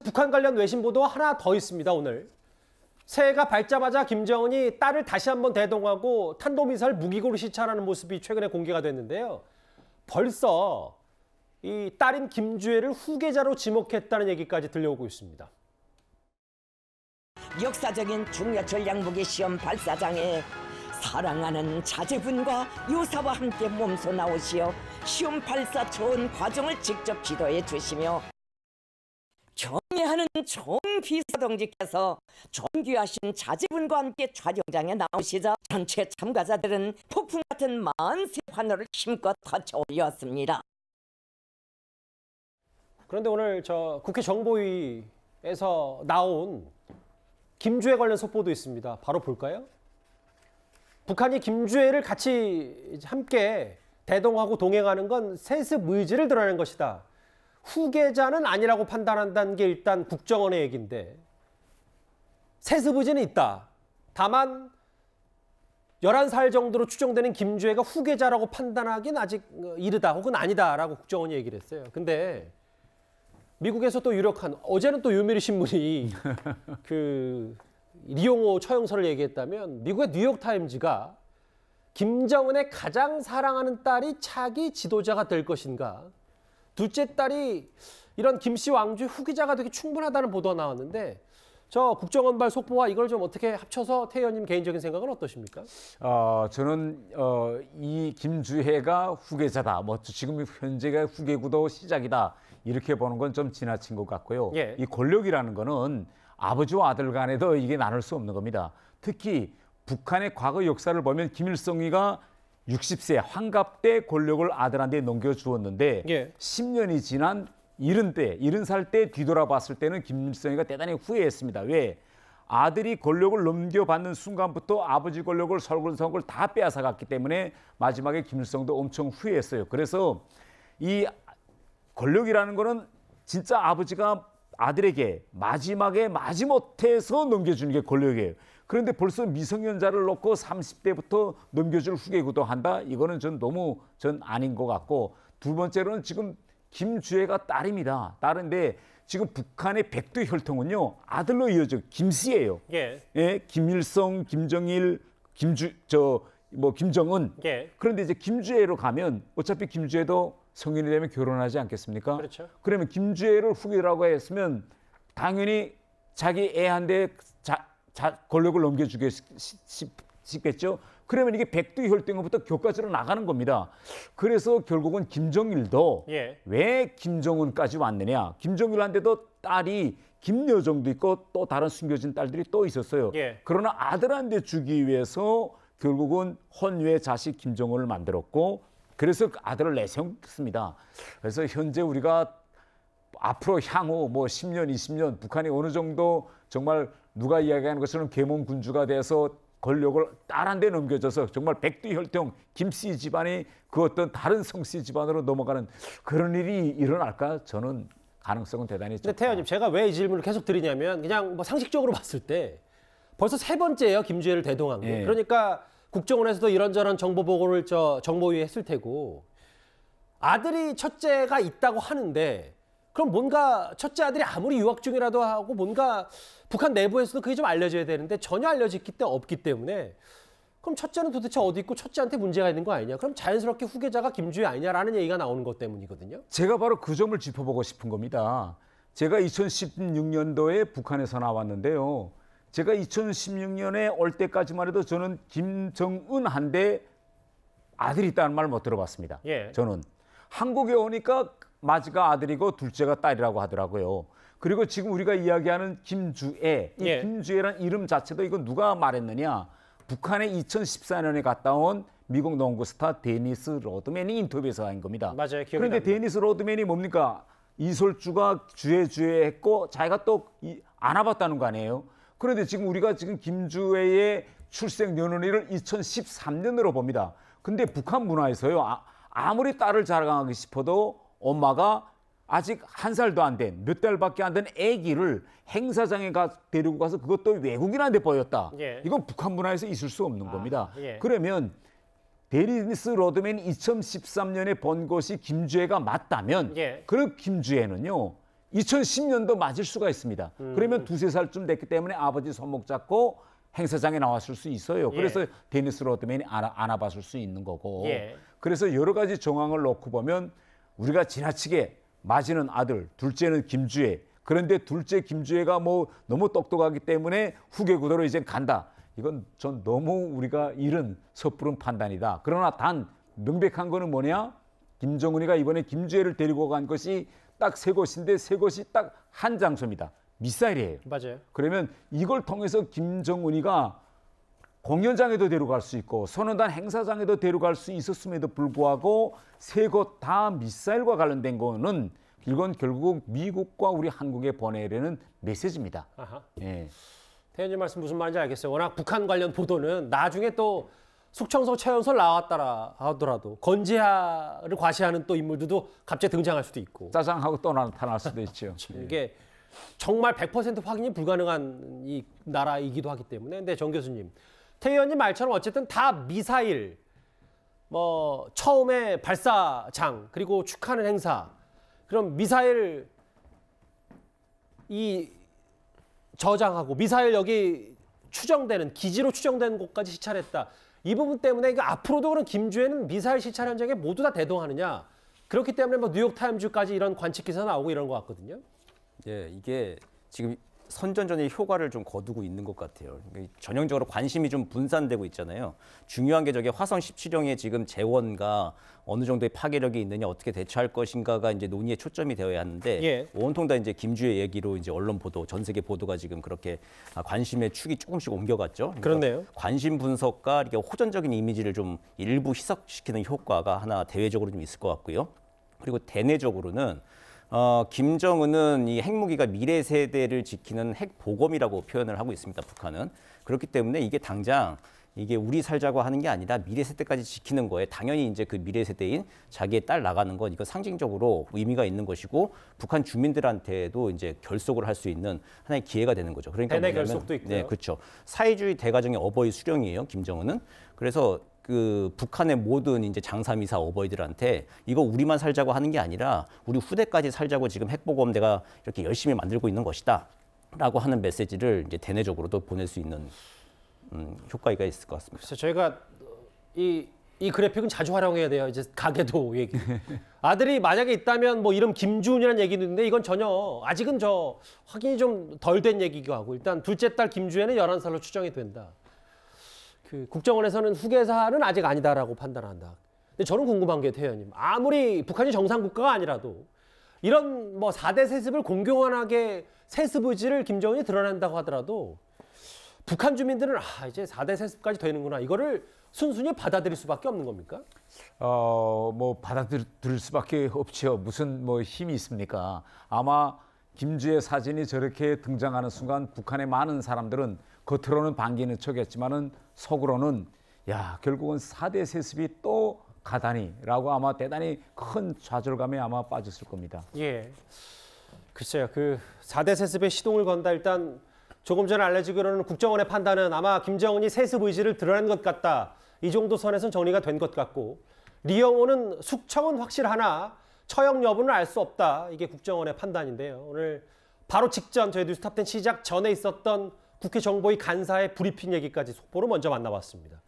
북한 관련 외신 보도가 하나 더 있습니다, 오늘. 새해가 밝자마자 김정은이 딸을 다시 한번 대동하고 탄도미사일 무기고를 시찰하는 모습이 최근에 공개가 됐는데요. 벌써 이 딸인 김주애를 후계자로 지목했다는 얘기까지 들려오고 있습니다. 역사적인 중요 전략무기 시험 발사장에 사랑하는 자제분과 요사와 함께 몸소 나오시어 시험 발사 좋은 과정을 직접 지도해 주시며 경애하는 총비서동지께서 존귀하신 자제분과 함께 촬영장에 나오시자 전체 참가자들은 폭풍 같은 만세 환호를 힘껏 터쳐올렸습니다. 그런데 오늘 국회 정보위에서 나온 김주애 관련 속보도 있습니다. 바로 볼까요? 북한이 김주애를 같이 함께 대동하고 동행하는 건 세습 의지를 드러낸 것이다. 후계자는 아니라고 판단한다는 게 일단 국정원의 얘기인데 세습 의지는 있다. 다만 11살 정도로 추정되는 김주애가 후계자라고 판단하기는 아직 이르다 혹은 아니다라고 국정원이 얘기를 했어요. 근데 미국에서 또 유력한 어제는 또 요미르 신문이 그 리용호 처형설을 얘기했다면 미국의 뉴욕타임즈가 김정은의 가장 사랑하는 딸이 차기 지도자가 될 것인가 둘째 딸이 이런 김씨 왕조의 후계자가 되기 충분하다는 보도가 나왔는데 저 국정원발 속보와 이걸 좀 어떻게 합쳐서 태 의원님 개인적인 생각은 어떠십니까? 저는 이 김주애가 후계자다. 뭐 지금 현재가 후계구도 시작이다. 이렇게 보는 건 좀 지나친 것 같고요. 예. 이 권력이라는 거는 아버지와 아들 간에도 이게 나눌 수 없는 겁니다. 특히 북한의 과거 역사를 보면 김일성이가 60세 환갑 때 권력을 아들한테 넘겨주었는데 예. 10년이 지난 70살 때 뒤돌아봤을 때는 김일성이가 대단히 후회했습니다. 왜? 아들이 권력을 넘겨받는 순간부터 아버지 권력을 설골성을 다 빼앗아갔기 때문에 마지막에 김일성도 엄청 후회했어요. 그래서 이 권력이라는 거는 진짜 아버지가 아들에게 마지막에 마지못해서 넘겨주는 게 권력이에요. 그런데 벌써 미성년자를 놓고 30대부터 넘겨줄 후계구도 한다? 이거는 전 너무 아닌 것 같고 두 번째로는 지금 김주애가 딸입니다. 딸인데 지금 북한의 백두 혈통은요 아들로 이어져 김씨예요. 예. 예, 김일성, 김정일, 김정은. 예. 그런데 이제 김주애로 가면 어차피 김주애도 성인이 되면 결혼하지 않겠습니까? 그렇죠. 그러면 김주애를 후계라고 했으면 당연히 자기 애한테 권력을 넘겨주겠죠. 그러면 이게 백두 혈통부터 교과서로 나가는 겁니다. 그래서 결국은 김정일도 예. 왜 김정은까지 왔느냐. 김정일한테도 딸이 김여정도 있고 또 다른 숨겨진 딸들이 또 있었어요. 예. 그러나 아들한테 주기 위해서 결국은 헌유의 자식 김정은을 만들었고 그래서 아들을 내세웠습니다. 그래서 현재 우리가 앞으로 향후 10년, 20년 북한이 어느 정도 정말 누가 이야기하는 것처럼 계몽군주가 돼서 권력을 딸한테 넘겨줘서 정말 백두혈통 김씨 집안이 그 어떤 다른 성씨 집안으로 넘어가는 그런 일이 일어날까? 저는 가능성은 대단히 근데 적다. 태 의원님 제가 왜 이 질문을 계속 드리냐면 그냥 상식적으로 봤을 때 벌써 세 번째예요 김주애를 대동한 게. 예. 그러니까 국정원에서도 이런저런 정보 보고를 정보위에 했을 테고 아들이 첫째가 있다고 하는데 그럼 뭔가 첫째 아들이 아무리 유학 중이라도 하고 뭔가 북한 내부에서도 그게 좀 알려져야 되는데 전혀 없기 때문에 그럼 첫째는 도대체 어디 있고 첫째한테 문제가 있는 거 아니냐. 그럼 자연스럽게 후계자가 김주애 아니냐라는 얘기가 나오는 것 때문이거든요. 제가 바로 그 점을 짚어보고 싶은 겁니다. 제가 2016년도에 북한에서 나왔는데요. 제가 2016년에 올 때까지만 해도 저는 김정은한테 아들이 있다는 말 못 들어봤습니다. 예. 저는. 한국에 오니까 마지가 아들이고 둘째가 딸이라고 하더라고요. 그리고 지금 우리가 이야기하는 김주애, 이 예. 김주애라는 이름 자체도 이거 누가 말했느냐. 북한에 2014년에 갔다 온 미국 농구 스타 데니스 로드맨이 인터뷰에서 한 겁니다. 맞아요. 기억이 그런데 납니다. 데니스 로드맨이 뭡니까? 이설주가 주애 했고 자기가 또 안아봤다는 거 아니에요? 그런데 지금 우리가 지금 김주애의 출생 연원일을 2013년으로 봅니다. 근데 북한 문화에서요. 아무리 딸을 자랑하고 싶어도 엄마가 아직 1살도 안 된, 몇 달밖에 안 된 아기를 행사장에 데리고 가서 그것도 외국인한테 보였다. 예. 이건 북한 문화에서 있을 수 없는 겁니다. 예. 그러면 데니스 로드맨이 2013년에 본 것이 김주애가 맞다면 예. 그 김주애는요. 2010년도 맞을 수가 있습니다. 그러면 두세 살쯤 됐기 때문에 아버지 손목 잡고 행사장에 나왔을 수 있어요. 그래서 데니스 로드맨이 안아봤을 수 있는 거고. 그래서 여러 가지 정황을 놓고 보면 우리가 지나치게 맞이는 아들, 둘째는 김주애. 그런데 둘째 김주애가 뭐 너무 똑똑하기 때문에 후계 구도로 이제 간다. 이건 전 너무 우리가 이른 섣부른 판단이다. 그러나 단 명백한 거는 뭐냐? 김정은이가 이번에 김주애를 데리고 간 것이 딱 세 곳인데 세 곳이 딱 한 장소입니다. 미사일이에요. 맞아요. 그러면 이걸 통해서 김정은이가 공연장에도 데려갈 수 있고 선언단 행사장에도 데려갈 수 있었음에도 불구하고 세 곳 다 미사일과 관련된 거는 이건 결국 미국과 우리 한국에 보내려는 메시지입니다. 아하. 예. 태현님 말씀 무슨 말인지 알겠어요. 워낙 북한 관련 보도는 나중에 또 숙청소 최연설 나왔더라 하더라도 건재하를 과시하는 또 인물들도 갑자기 등장할 수도 있고. 짜장하고 또 나타날 수도 있죠. 이게 정말 100% 확인이 불가능한 이 나라이기도 하기 때문에. 근데 정 교수님, 태 의원님 말처럼 어쨌든 다 미사일, 뭐 처음에 발사장 그리고 축하하는 행사, 그럼 미사일 이 저장하고 미사일 여기 추정되는 기지로 추정되는 곳까지 시찰했다. 이 부분 때문에 이거 앞으로도 그런 김주애는 미사일 시찰 현장에 모두 다 대동하느냐. 그렇기 때문에 뭐 뉴욕타임즈까지 이런 관측 기사 나오고 이런 것 같거든요. 예, 이게 지금 선전전의 효과를 좀 거두고 있는 것 같아요. 전형적으로 관심이 좀 분산되고 있잖아요. 중요한 게 저게 화성 17형의 지금 재원과 어느 정도의 파괴력이 있느냐, 어떻게 대처할 것인가가 이제 논의에 초점이 되어야 하는데 온통 다 이제 김주애 얘기로 이제 언론 보도, 전 세계 보도가 지금 그렇게 관심의 축이 조금씩 옮겨갔죠. 그렇네요. 관심 분석과 이렇게 호전적인 이미지를 좀 일부 희석시키는 효과가 하나 대외적으로 좀 있을 것 같고요. 그리고 대내적으로는 김정은은 이 핵무기가 미래 세대를 지키는 핵보검이라고 표현을 하고 있습니다. 북한은. 그렇기 때문에 이게 당장 이게 우리 살자고 하는 게 아니라 미래 세대까지 지키는 거에 당연히 이제 그 미래 세대인 자기의 딸 나가는 건 이거 상징적으로 의미가 있는 것이고 북한 주민들한테도 이제 결속을 할 수 있는 하나의 기회가 되는 거죠. 그러니까 대내 뭐냐면, 결속도 있고요. 네, 그렇죠. 사회주의 대가정의 어버이 수령이에요. 김정은은. 그래서 그 북한의 모든 이제 장사미사 어버이들한테 이거 우리만 살자고 하는 게 아니라 우리 후대까지 살자고 지금 핵보검 내가 이렇게 열심히 만들고 있는 것이다라고 하는 메시지를 이제 대내적으로도 보낼 수 있는 효과가 있을 것 같습니다. 그래서 저희가 이 그래픽은 자주 활용해야 돼요. 이제 가계도 얘기. 아들이 만약에 있다면 뭐 이름 김주은이라는 얘기도 있는데 이건 전혀 아직은 저 확인이 좀 덜 된 얘기기도 하고 일단 둘째 딸 김주애는 11살로 추정이 된다. 그 국정원에서는 후계자는 아직 아니다라고 판단한다. 근데 저는 궁금한 게 태 의원님, 아무리 북한이 정상국가가 아니라도 이런 뭐 4대 세습을 공공연하게 세습 의지를 김정은이 드러낸다고 하더라도 북한 주민들은 이제 4대 세습까지 되는구나. 이거를 순순히 받아들일 수밖에 없는 겁니까? 뭐 받아들일 수밖에 없죠. 무슨 뭐 힘이 있습니까? 아마 김주애 사진이 저렇게 등장하는 순간 북한의 많은 사람들은 겉으로는 반기는 척했지만은 속으로는 야 결국은 4대 세습이 또 가다니라고 아마 대단히 큰 좌절감에 아마 빠졌을 겁니다. 예, 글쎄요. 그 4대 세습에 시동을 건다. 일단 조금 전에 알려지기로는 국정원의 판단은 아마 김정은이 세습 의지를 드러낸 것 같다. 이 정도 선에서는 정리가 된 것 같고 리영호는 숙청은 확실하나 처형 여부는 알 수 없다. 이게 국정원의 판단인데요. 오늘 바로 직전 저희 뉴스탑10 시작 전에 있었던 국회 정보위 간사의 브리핑 얘기까지 속보로 먼저 만나봤습니다.